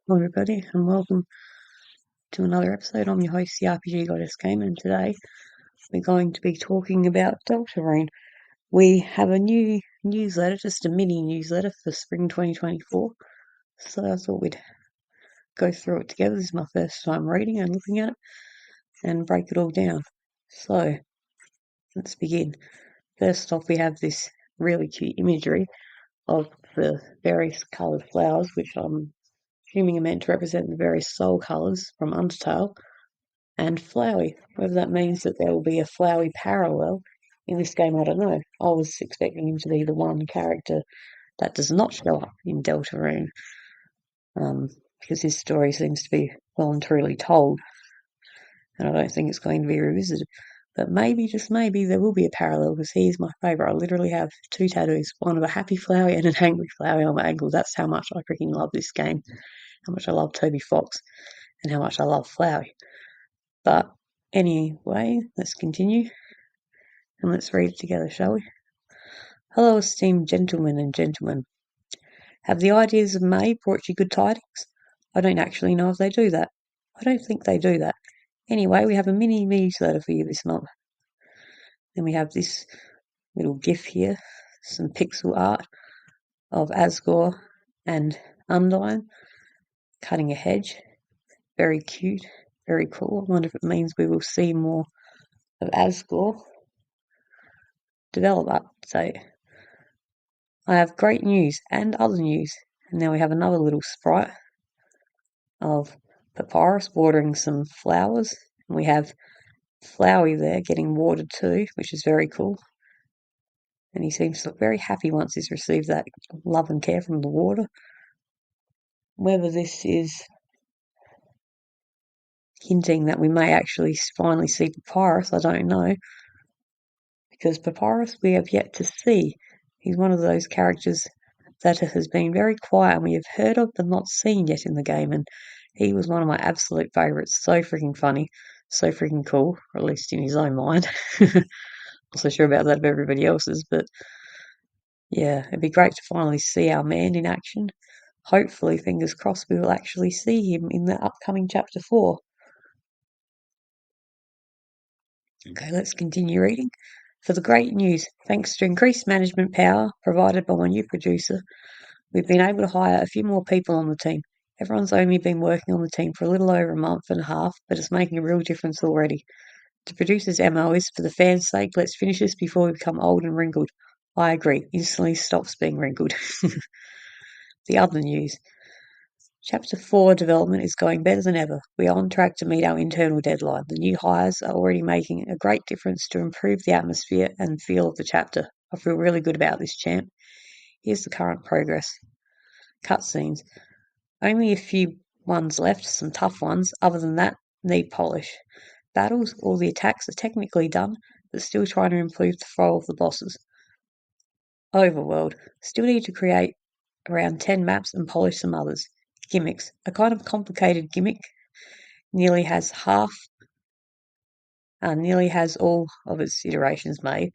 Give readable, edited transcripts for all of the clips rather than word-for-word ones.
Hello everybody and welcome to another episode. I'm your host, the RPG Goddess Gamer, and today we're going to be talking about Deltarune. We have a new newsletter, just a mini newsletter for spring 2024, so I thought we'd go through it together. This is my first time reading and looking at it and break it all down. So let's begin. First off, we have this really cute imagery of the various coloured flowers, which I'm assuming are meant to represent the various soul colours from Undertale, and Flowey. Whether that means that there will be a Flowey parallel in this game, I don't know. I was expecting him to be the one character that does not show up in Deltarune, because his story seems to be well and truly told, and I don't think it's going to be revisited. But maybe, just maybe, there will be a parallel, because he is my favourite. I literally have two tattoos, one of a happy Flowey and an angry Flowey on my ankle. That's how much I freaking love this game, how much I love Toby Fox, and how much I love Flowey. But anyway, let's continue and let's read it together, shall we? Hello, esteemed gentlemen and gentlemen. Have the ideas of May brought you good tidings? I don't actually know if they do that. I don't think they do that. Anyway, we have a mini newsletter for you this month. Then we have this little GIF here, some pixel art of Asgore and Undyne cutting a hedge. Very cute, very cool. I wonder if it means we will see more of Asgore develop update. I have great news and other news. And now we have another little sprite of Papyrus watering some flowers. And we have Flowey there getting watered too, which is very cool. And he seems to look very happy once he's received that love and care from the water. Whether this is hinting that we may actually finally see Papyrus, I don't know. Because Papyrus we have yet to see. He's one of those characters that has been very quiet and we have heard of but not seen yet in the game, and he was one of my absolute favourites. So freaking funny, so freaking cool, or at least in his own mind. Not so sure about that of everybody else's, but yeah, it'd be great to finally see our man in action. Hopefully, fingers crossed, we will actually see him in the upcoming chapter 4. Okay, let's continue reading. For the great news, thanks to increased management power provided by my new producer, we've been able to hire a few more people on the team. Everyone's only been working on the team for a little over a month and a half, but it's making a real difference already. The producer's MO is, for the fans' sake, let's finish this before we become old and wrinkled. I agree. Instantly stops being wrinkled. The other news. Chapter 4 development is going better than ever. We are on track to meet our internal deadline. The new hires are already making a great difference to improve the atmosphere and feel of the chapter. I feel really good about this, champ. Here's the current progress. Cutscenes. Only a few ones left, some tough ones. Other than that, need polish. Battles, all the attacks are technically done, but still trying to improve the flow of the bosses. Overworld. Still need to create around 10 maps and polish some others. Gimmicks. A kind of complicated gimmick nearly has all of its iterations made.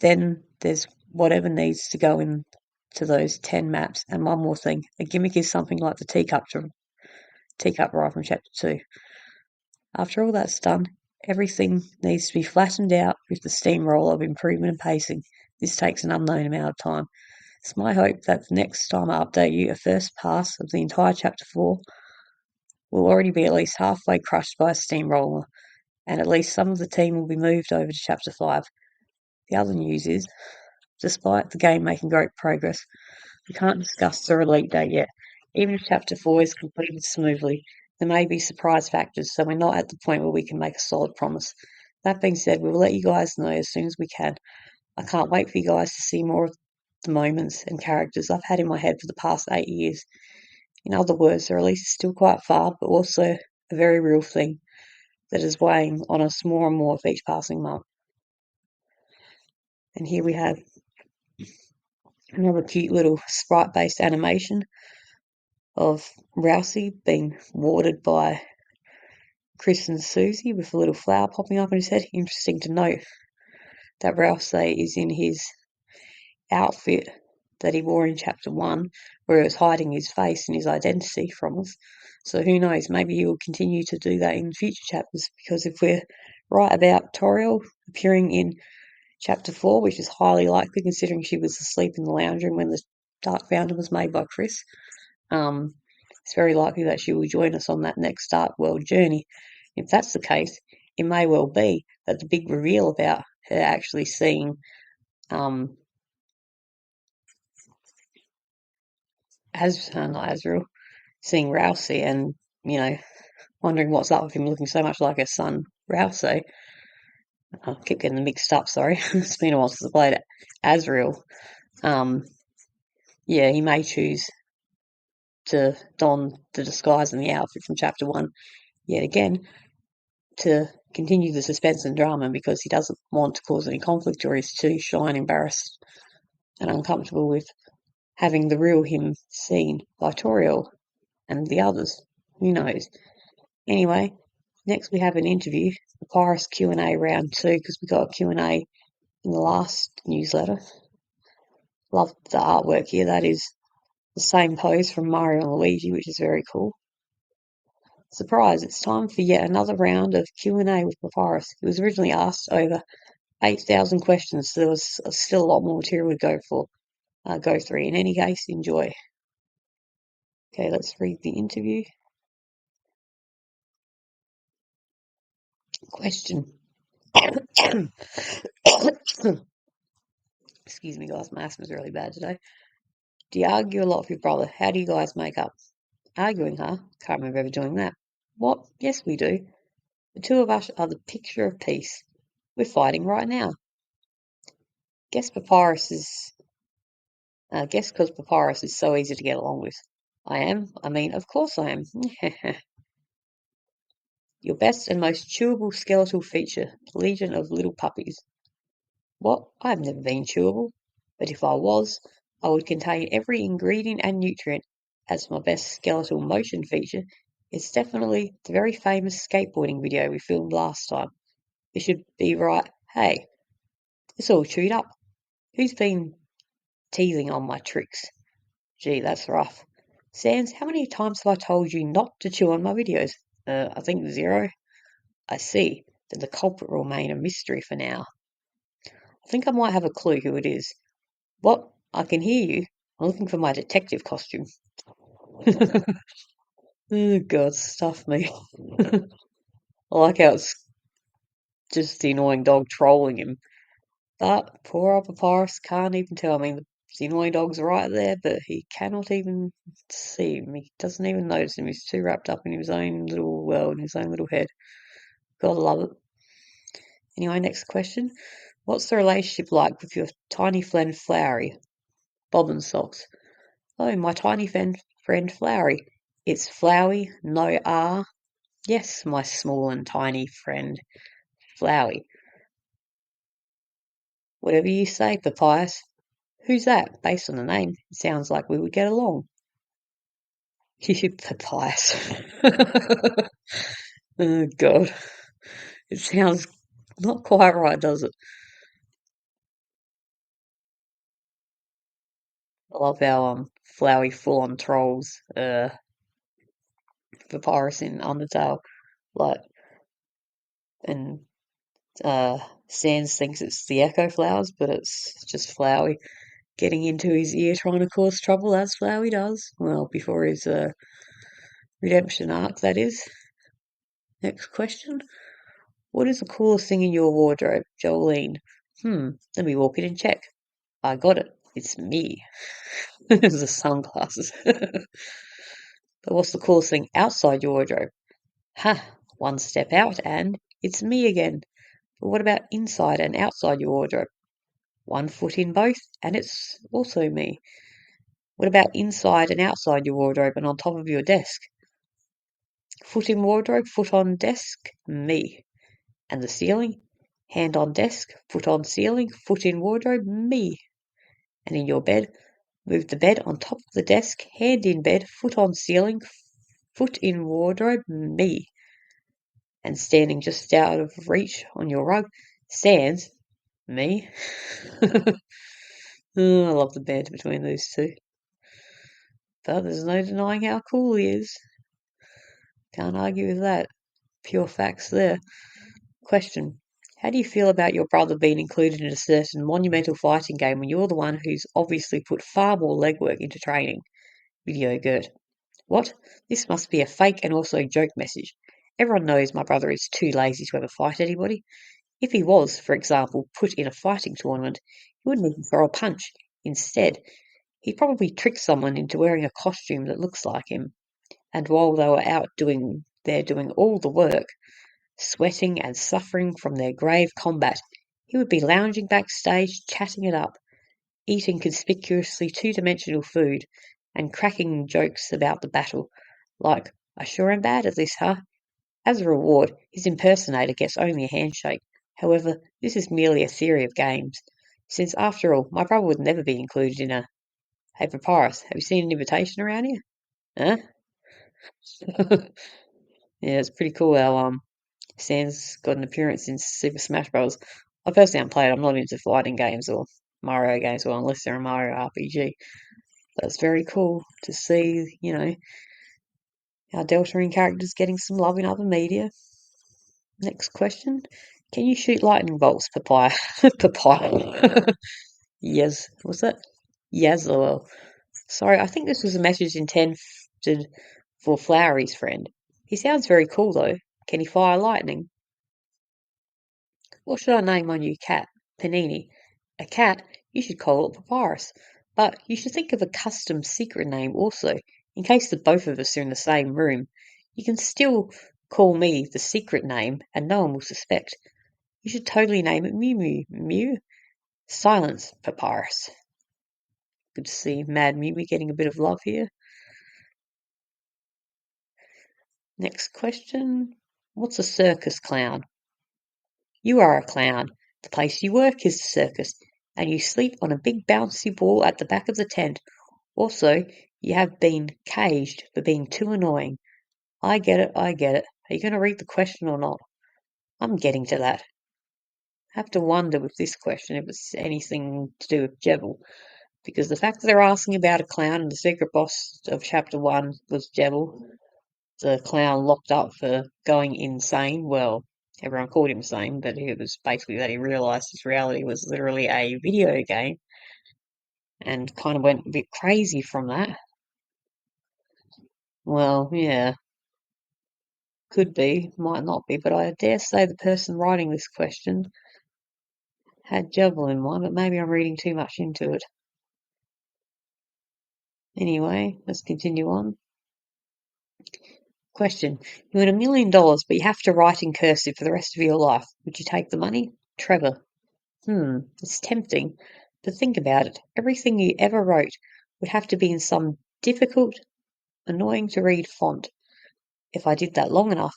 Then there's whatever needs to go into those 10 maps. And one more thing. A gimmick is something like the teacup ride from chapter 2. After all that's done, everything needs to be flattened out with the steamroll of improvement and pacing. This takes an unknown amount of time. It's my hope that the next time I update you, a first pass of the entire chapter 4 will already be at least halfway crushed by a steamroller, and at least some of the team will be moved over to chapter 5. The other news is, despite the game making great progress, we can't discuss the release date yet. Even if chapter 4 is completed smoothly, there may be surprise factors, so we're not at the point where we can make a solid promise. That being said, we will let you guys know as soon as we can. I can't wait for you guys to see more of the moments and characters I've had in my head for the past 8 years. In other words, the release is still quite far, but also a very real thing that is weighing on us more and more with each passing month. And here we have another cute little sprite-based animation of Rousey being watered by Chris and Susie with a little flower popping up in his head. Interesting to note that Rousey is in his outfit that he wore in chapter 1, where he was hiding his face and his identity from us. So who knows, maybe he will continue to do that in future chapters, because if we're right about Toriel appearing in chapter 4, which is highly likely considering she was asleep in the lounge room when the Dark Fountain was made by Chris, it's very likely that she will join us on that next Dark World journey. If that's the case, it may well be that the big reveal about her actually seeing not Azrael, seeing Rousey and, wondering what's up with him looking so much like her son, Rousey. I keep getting them mixed up, sorry. It's been a while since I played it. Azrael. He may choose to don the disguise and the outfit from chapter 1 yet again to continue the suspense and drama, because he doesn't want to cause any conflict, or he's too shy and embarrassed and uncomfortable with having the real him seen by Toriel and the others. Who knows? Anyway, next we have an interview, the Papyrus Q&A round 2, because we got a Q&A in the last newsletter. Love the artwork here. That is the same pose from Mario and Luigi, which is very cool. Surprise, it's time for yet another round of Q&A with Papyrus. He was originally asked over 8,000 questions, so there was still a lot more material to go through. In any case, enjoy. Okay, let's read the interview. Question. Excuse me, guys, my asthma's really bad today. Do you argue a lot with your brother? How do you guys make up? Arguing, huh? Can't remember ever doing that. What? Yes, we do. The two of us are the picture of peace. We're fighting right now. Guess because Papyrus is so easy to get along with. I am. I mean, of course I am. Your best and most chewable skeletal feature, legion of little puppies. What? I've never been chewable. But if I was, I would contain every ingredient and nutrient. As my best skeletal motion feature, it's definitely the very famous skateboarding video we filmed last time. It should be right. Hey, it's all chewed up. Who's been teasing on my tricks? Gee, that's rough. Sans, how many times have I told you not to chew on my videos? I think 0. I see. Then the culprit will remain a mystery for now. I think I might have a clue who it is. What? I can hear you. I'm looking for my detective costume. Oh, God, stuff me. I like how it's just the annoying dog trolling him. But poor old Papyrus can't even tell. I mean, the annoying dog's right there, but he cannot even see him. He doesn't even notice him. He's too wrapped up in his own little world, in his own little head. Gotta love it. Anyway, next question. What's the relationship like with your tiny friend Flowery? Bob and Socks. Oh, my tiny friend Flowery. It's Flowey, no R. Yes, my small and tiny friend Flowey. Whatever you say, Papyrus. Who's that? Based on the name, it sounds like we would get along. Papyrus. Oh, God. It sounds not quite right, does it? I love how Flowey full-on trolls Papyrus in Undertale. Like, and Sans thinks it's the Echo Flowers, but it's just Flowey getting into his ear trying to cause trouble, as Flowey does. Well, before his redemption arc, that is. Next question. What is the coolest thing in your wardrobe, Jolene? Let me walk in and check. I got it. It's me. It's the sunglasses. But what's the coolest thing outside your wardrobe? Ha! One step out and it's me again. But what about inside and outside your wardrobe? One foot in both and it's also me. What about inside and outside your wardrobe and on top of your desk? Foot in wardrobe, foot on desk, me. And the ceiling? Hand on desk, foot on ceiling, foot in wardrobe, me. And in your bed, move the bed on top of the desk, hand in bed, foot on ceiling, foot in wardrobe, me. And standing just out of reach on your rug, Sans, me. Oh, I love the banter between those two. But there's no denying how cool he is. Can't argue with that. Pure facts there. Question. How do you feel about your brother being included in a certain monumental fighting game when you're the one who's obviously put far more legwork into training? Video Gert. What? This must be a fake and also joke message. Everyone knows my brother is too lazy to ever fight anybody. If he was, for example, put in a fighting tournament, he wouldn't even throw a punch. Instead, he'd probably trick someone into wearing a costume that looks like him. And while they were out doing all the work, sweating and suffering from their grave combat, he would be lounging backstage, chatting it up, eating conspicuously two-dimensional food, and cracking jokes about the battle, like, I sure am bad at this, huh? As a reward, his impersonator gets only a handshake. However, this is merely a theory of games, since after all, my brother would never be included in a... Hey, Papyrus, have you seen an invitation around here? Huh? Yeah, it's pretty cool how Sans got an appearance in Super Smash Bros. I personally haven't played. I'm not into fighting games or Mario games, well, unless they're a Mario RPG. But it's very cool to see, our Deltarune characters getting some love in other media. Next question. Can you shoot lightning bolts, Papaya? Papaya. Yes. What's that? Yes, lol. Sorry, I think this was a message intended for Flowery's friend. He sounds very cool, though. Can he fire lightning? What should I name my new cat? Panini. A cat? You should call it Papyrus. But you should think of a custom secret name also, in case the both of us are in the same room. You can still call me the secret name, and no one will suspect. You should totally name it Mew Mew. Mew? Silence, Papyrus. Good to see Mad Mew getting a bit of love here. Next question. What's a circus clown? You are a clown. The place you work is the circus, and you sleep on a big bouncy ball at the back of the tent. Also, you have been caged for being too annoying. I get it, I get it. Are you going to read the question or not? I'm getting to that. I have to wonder with this question if it's anything to do with Jebel, because the fact that they're asking about a clown and the secret boss of chapter 1 was Jebel, the clown locked up for going insane. Well, everyone called him insane, but it was basically that he realised his reality was literally a video game and kind of went a bit crazy from that. Well, yeah, could be, might not be, but I dare say the person writing this question had Jebel in mind, but maybe I'm reading too much into it. Anyway, let's continue on. Question. You win $1 million, but you have to write in cursive for the rest of your life. Would you take the money? Trevor. It's tempting. But think about it. Everything you ever wrote would have to be in some difficult, annoying to read font. If I did that long enough,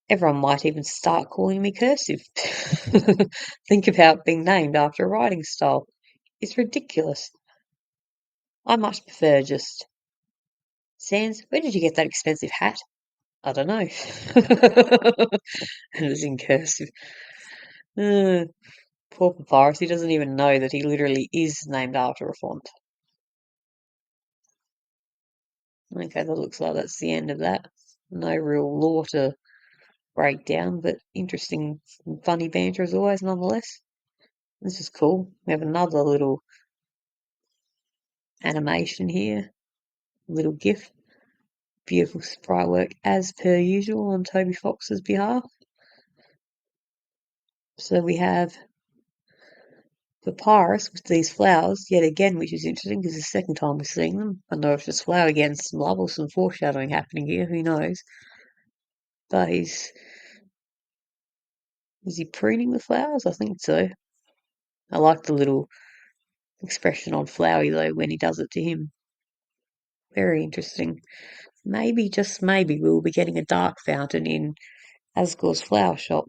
everyone might even start calling me cursive. Think about being named after a writing style. It's ridiculous. I much prefer just, Sans, where did you get that expensive hat? I don't know. And it's in cursive. Poor Papyrus, he doesn't even know that he literally is named after a font. Okay, that looks like that's the end of that. No real lore to break down, but interesting, funny banter as always, nonetheless. This is cool. We have another little animation here, little GIF. Beautiful sprite work as per usual on Toby Fox's behalf. So we have Papyrus with these flowers yet again, which is interesting because it's the second time we're seeing them. I don't know if it's flower again, some love or some foreshadowing happening here, who knows. But is he pruning the flowers? I think so. I like the little expression on Flowey though when he does it to him. Very interesting. Maybe, just maybe, we'll be getting a dark fountain in Asgore's flower shop.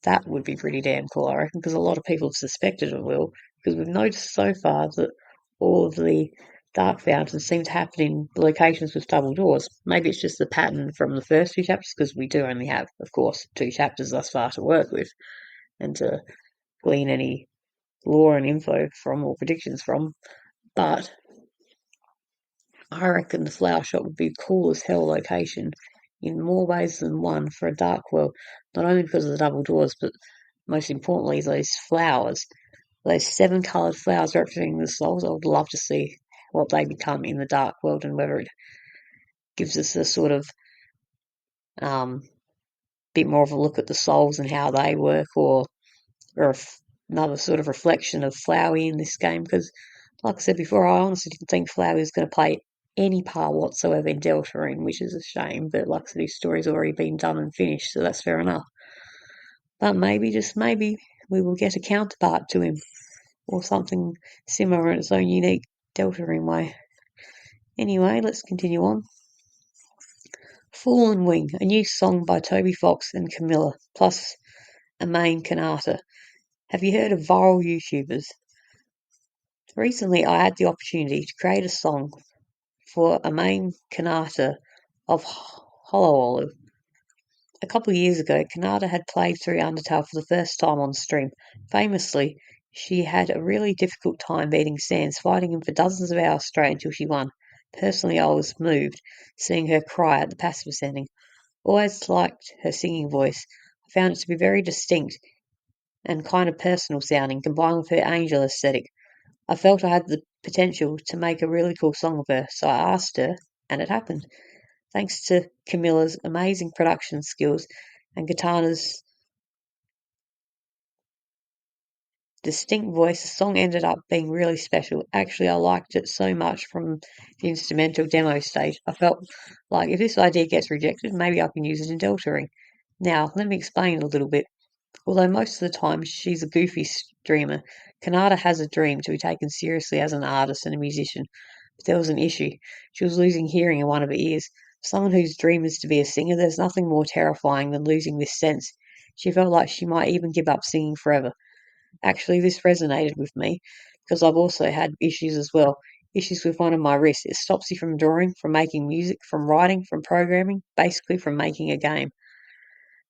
That would be pretty damn cool, I reckon, because a lot of people have suspected it will, because we've noticed so far that all of the dark fountains seem to happen in locations with double doors. Maybe it's just the pattern from the first few chapters, because we do only have, of course, 2 chapters thus far to work with, and to glean any lore and info from, or predictions from, but I reckon the flower shop would be a cool as hell location in more ways than one for a dark world, not only because of the double doors, but most importantly, those flowers, those 7 coloured flowers representing the souls. I would love to see what they become in the dark world and whether it gives us a sort of bit more of a look at the souls and how they work, or another sort of reflection of Flowey in this game. Because, like I said before, I honestly didn't think Flowey was going to play any part whatsoever in Deltarune, which is a shame. But like I said, his story's already been done and finished, so that's fair enough. But maybe, just maybe, we will get a counterpart to him, or something similar in its own unique Deltarune way. Anyway, let's continue on. Fallen Wing, a new song by Toby Fox and Camilla, plus a main Kanata. Have you heard of viral YouTubers? Recently, I had the opportunity to create a song for a main Kanata of Hollow Olive. A couple of years ago, Kanata had played through Undertale for the first time on stream. Famously, she had a really difficult time beating Sans, fighting him for dozens of hours straight until she won. Personally, I was moved seeing her cry at the passive ending. Always liked her singing voice. I found it to be very distinct and kind of personal sounding, combined with her angel aesthetic. I felt I had the potential to make a really cool song of her, so I asked her, and it happened. Thanks to Camilla's amazing production skills and Katana's distinct voice, the song ended up being really special. Actually, I liked it so much from the instrumental demo stage. I felt like if this idea gets rejected, maybe I can use it in Deltarune. Now, let me explain a little bit. Although most of the time she's a goofy streamer, Kanata has a dream to be taken seriously as an artist and a musician. But there was an issue. She was losing hearing in one of her ears. For someone whose dream is to be a singer, there's nothing more terrifying than losing this sense. She felt like she might even give up singing forever. Actually, this resonated with me because I've also had issues as well. Issues with one of my wrists. It stops you from drawing, from making music, from writing, from programming, basically from making a game.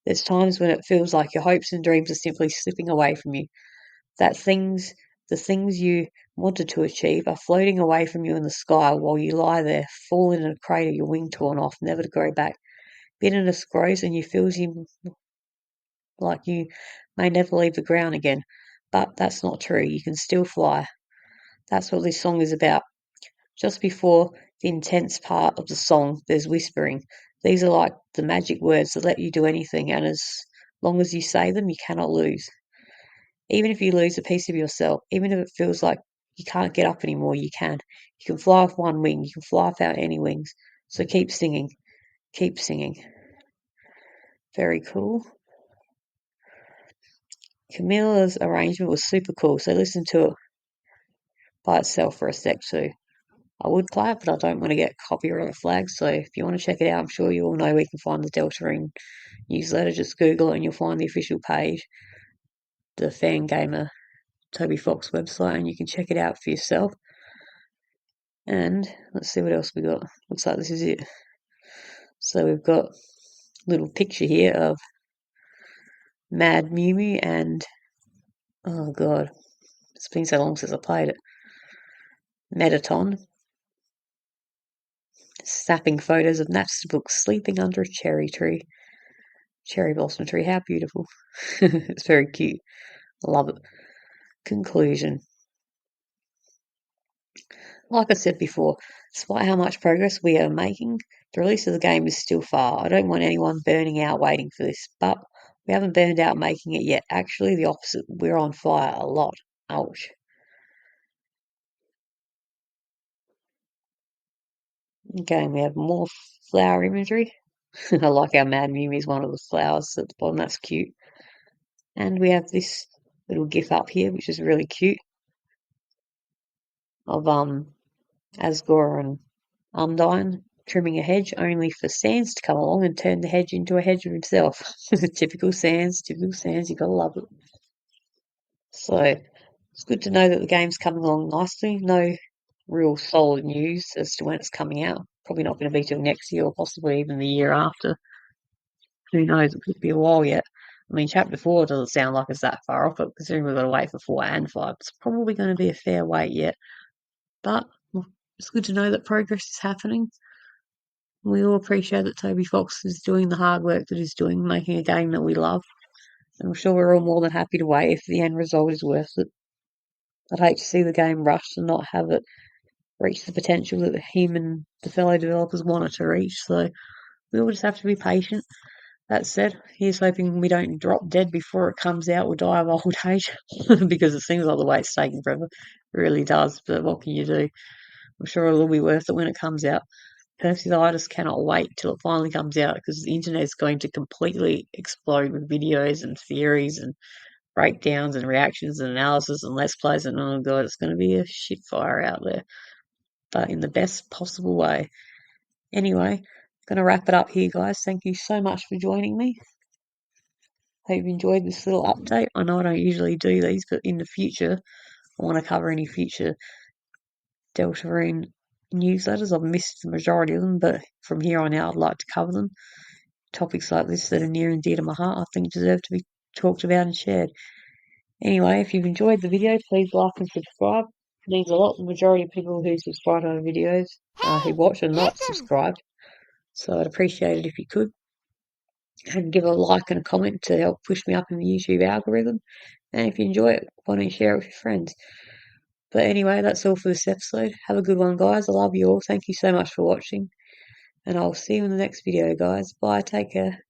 There's times when it feels like your hopes and dreams are simply slipping away from you. That the things you wanted to achieve are floating away from you in the sky while you lie there, falling in a crater, your wing torn off, never to grow back. Bitterness grows and you feel like you may never leave the ground again. But that's not true. You can still fly. That's what this song is about. Just before the intense part of the song, there's whispering. These are like the magic words that let you do anything, and as long as you say them, you cannot lose. Even if you lose a piece of yourself, even if it feels like you can't get up anymore, you can. You can fly with one wing, you can fly without any wings. So keep singing, keep singing. Very cool. Camilla's arrangement was super cool, so listen to it by itself for a sec too. I would play it, but I don't want to get copyright flags, so if you want to check it out, I'm sure you all know where you can find the Deltarune newsletter. Just Google it and you'll find the official page, the Fangamer Toby Fox website, and you can check it out for yourself. And let's see what else we got. Looks like this is it. So we've got a little picture here of Mad Mew Mew and, oh god, it's been so long since I played it, Metaton, snapping photos of Napstablook sleeping under a cherry blossom tree. How beautiful. It's very cute. I love it. Conclusion. Like I said before, despite how much progress we are making, the release of the game is still far. I don't want anyone burning out waiting for this, but we haven't burned out making it yet. Actually, the opposite. We're on fire a lot. Ouch. Okay, and we have more flower imagery. I like how Mad Mew is one of the flowers at the bottom. That's cute. And we have this little gif up here, which is really cute, of Asgore and Undyne trimming a hedge only for Sans to come along and turn the hedge into a hedge of himself. Typical Sans, you gotta love it. So it's good to know that the game's coming along nicely. No real solid news as to when it's coming out. Probably not going to be till next year or possibly even the year after. Who knows? It could be a while yet. I mean, chapter 4 doesn't sound like it's that far off, but considering we've got to wait for 4 and 5, it's probably going to be a fair wait yet. But it's good to know that progress is happening. We all appreciate that Toby Fox is doing the hard work that he's doing, making a game that we love. And I'm sure we're all more than happy to wait if the end result is worth it. I'd hate to see the game rushed and not have it reach the potential that him and the fellow developers want it to reach. So we all just have to be patient. That said, here's hoping we don't drop dead before it comes out or die of old age, because it seems like the wait's taking forever. It really does, but what can you do? I'm sure it'll be worth it when it comes out. Personally, though, I just cannot wait till it finally comes out, because the internet is going to completely explode with videos and theories and breakdowns and reactions and analysis and let's plays, and oh god, it's going to be a shit fire out there, but in the best possible way. Anyway, going to wrap it up here, guys. Thank you so much for joining me. Hope you enjoyed this little update. I know I don't usually do these, but in the future, I want to cover any future Deltarune newsletters. I've missed the majority of them, but from here on out, I'd like to cover them. Topics like this that are near and dear to my heart, I think deserve to be talked about and shared. Anyway, if you've enjoyed the video, please like and subscribe. It means a lot. The majority of people who subscribe to our videos, who watch, are not subscribed. So I'd appreciate it if you could. And give a like and a comment to help push me up in the YouTube algorithm. And if you enjoy it, why don't you share it with your friends? But anyway, that's all for this episode. Have a good one, guys. I love you all. Thank you so much for watching. And I'll see you in the next video, guys. Bye. Take care.